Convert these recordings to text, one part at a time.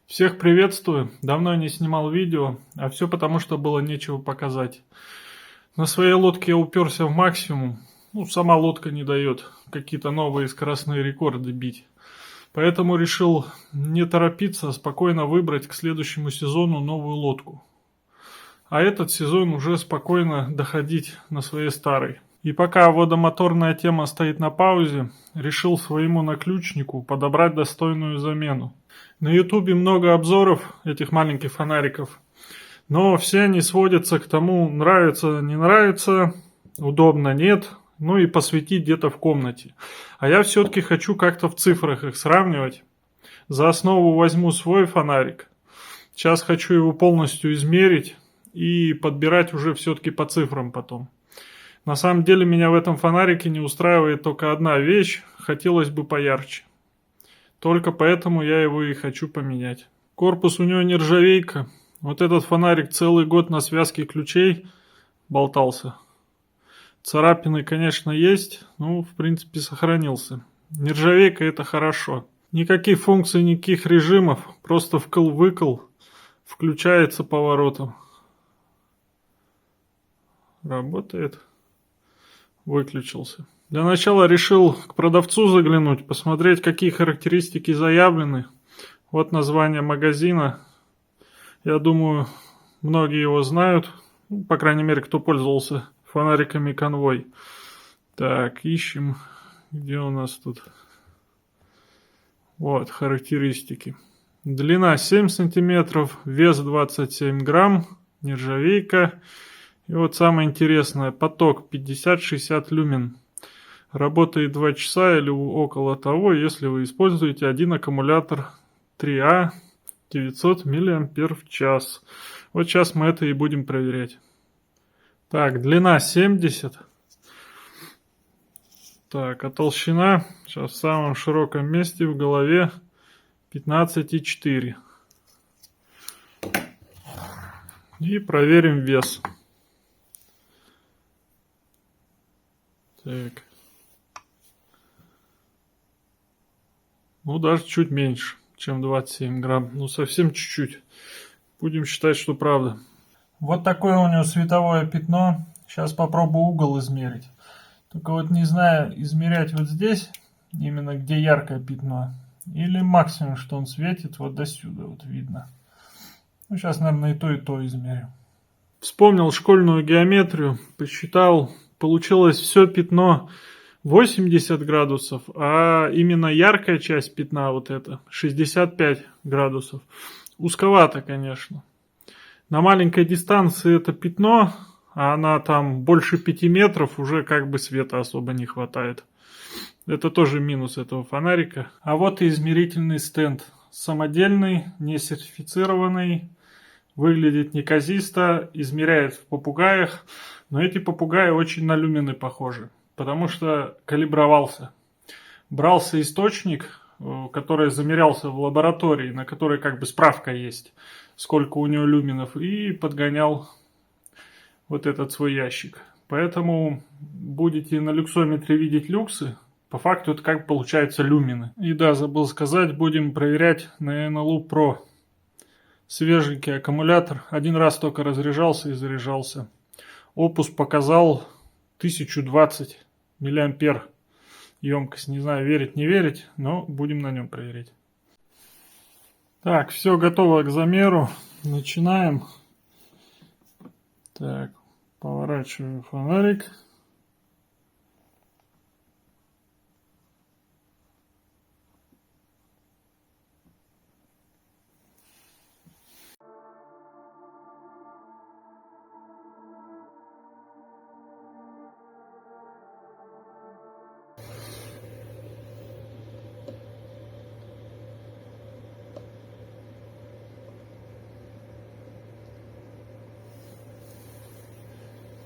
Всех приветствую. Давно не снимал видео, а все потому, что было нечего показать. На своей лодке я уперся в максимум. Сама лодка не дает какие-то новые скоростные рекорды бить. Поэтому решил не торопиться, а спокойно выбрать к следующему сезону новую лодку. А этот сезон уже спокойно доходить на своей старой. И пока водомоторная тема стоит на паузе, решил своему наключнику подобрать достойную замену. На ютубе много обзоров этих маленьких фонариков, но все они сводятся к тому, нравится, не нравится, удобно, нет, ну и посветить где-то в комнате. А я все-таки хочу как-то в цифрах их сравнивать. За основу возьму свой фонарик. Сейчас хочу его полностью измерить и подбирать уже все-таки по цифрам потом. На самом деле меня в этом фонарике не устраивает только одна вещь, хотелось бы поярче. Только поэтому я его и хочу поменять. Корпус у него нержавейка. Вот этот фонарик целый год на связке ключей болтался. Царапины, конечно, есть, но в принципе сохранился. Нержавейка это хорошо. Никаких функций, никаких режимов, просто вкл-выкл, включается поворотом. Работает. Выключился. Для начала решил к продавцу заглянуть, посмотреть, какие характеристики заявлены. Вот название магазина. Я думаю, многие его знают. По крайней мере, кто пользовался фонариками Конвой. Так, ищем. Где у нас тут? Вот, характеристики. Длина 7 сантиметров, вес 27 грамм, нержавейка. И вот самое интересное, поток 50-60 люмен. Работает 2 часа или около того, если вы используете один аккумулятор 3А 900 мАч. Вот сейчас мы это и будем проверять. Так, длина 70. Так, а толщина, сейчас в самом широком месте в голове 15,4. И проверим вес. Так. Даже чуть меньше, чем 27 грамм. Совсем чуть-чуть. Будем считать, что правда. Вот такое у него световое пятно. Сейчас попробую угол измерить. Только вот не знаю, измерять вот здесь, именно где яркое пятно, или максимум, что он светит, вот до сюда, вот видно. Сейчас, наверное, и то измерю. Вспомнил школьную геометрию, посчитал, получилось все пятно 80 градусов, а именно яркая часть пятна, вот это, 65 градусов. Узковато, конечно. На маленькой дистанции это пятно, а она там больше 5 метров, уже как бы света особо не хватает. Это тоже минус этого фонарика. А вот и измерительный стенд. Самодельный, не сертифицированный. Выглядит неказисто, измеряет в попугаях. Но эти попугаи очень на люмины похожи, потому что калибровался. Брался источник, который замерялся в лаборатории, на который как бы справка есть, сколько у него люминов, и подгонял вот этот свой ящик. Поэтому будете на люксометре видеть люксы, по факту это как получается люмины. И да, забыл сказать, будем проверять на NLU Pro. Свеженький аккумулятор, один раз только разряжался и заряжался. Опус показал 1020 мА. Емкость, не знаю, верить, не верить, но будем на нем проверять. Так, все готово к замеру. Начинаем. Так, поворачиваю фонарик.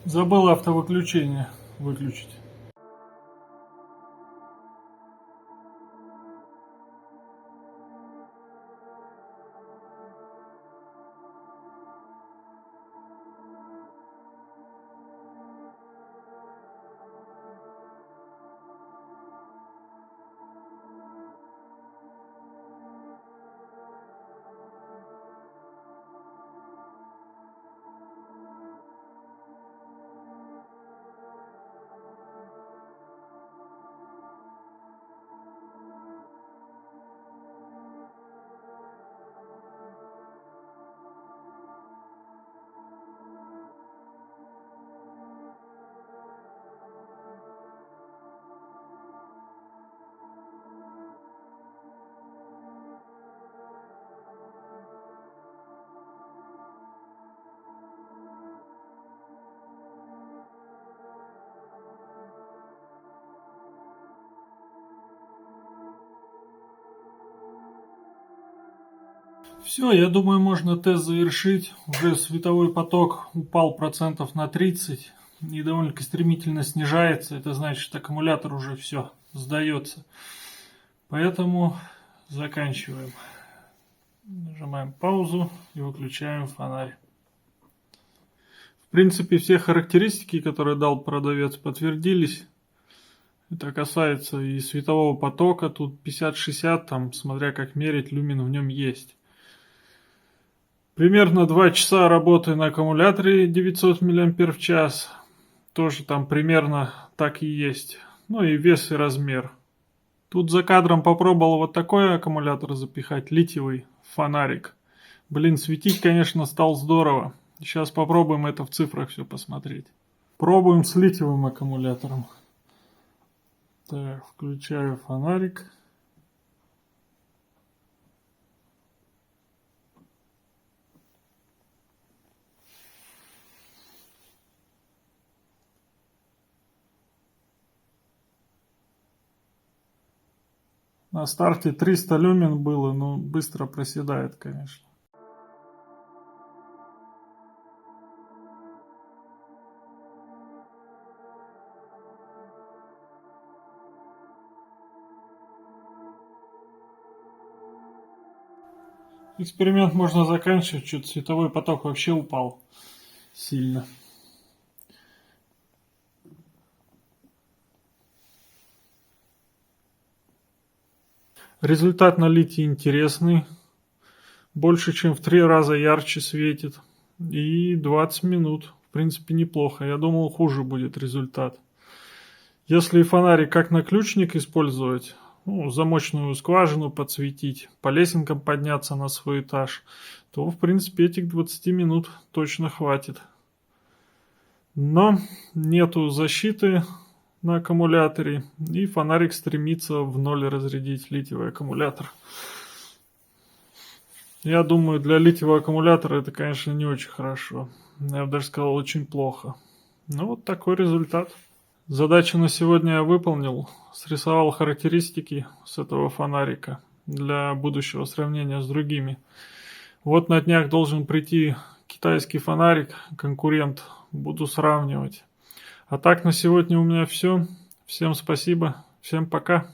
Забыл автовыключение выключить. Все, я думаю, можно тест завершить. Уже световой поток упал процентов на 30 и довольно-таки стремительно снижается. Это значит, что аккумулятор уже все сдается. Поэтому заканчиваем. Нажимаем паузу и выключаем фонарь. В принципе, все характеристики, которые дал продавец, подтвердились. Это касается и светового потока. Тут 50-60, там, смотря как мерить, люмен в нем есть. Примерно 2 часа работы на аккумуляторе 900 мАч. Тоже там примерно так и есть. Ну и вес и размер. Тут за кадром попробовал вот такой аккумулятор запихать, литиевый фонарик. Блин, светить, конечно, стал здорово. Сейчас попробуем это в цифрах все посмотреть. Пробуем с литиевым аккумулятором. Так, включаю фонарик. На старте 300 люмен было, но быстро проседает, конечно. Эксперимент можно заканчивать, что-то световой поток вообще упал сильно. Результат на литии интересный. Больше, чем в 3 раза ярче светит. И 20 минут. В принципе, неплохо. Я думал, хуже будет результат. Если фонарик как наключник использовать, замочную скважину подсветить, по лесенкам подняться на свой этаж, то, в принципе, этих 20 минут точно хватит. Но нету защиты на аккумуляторе, и фонарик стремится в ноль разрядить литиевый аккумулятор. Я думаю, для литиевого аккумулятора это, конечно, не очень хорошо. Я бы даже сказал, очень плохо. Ну, вот такой результат. Задачу на сегодня я выполнил. Срисовал характеристики с этого фонарика для будущего сравнения с другими. Вот на днях должен прийти китайский фонарик, конкурент. Буду сравнивать. А так на сегодня у меня все. Всем спасибо. Всем пока.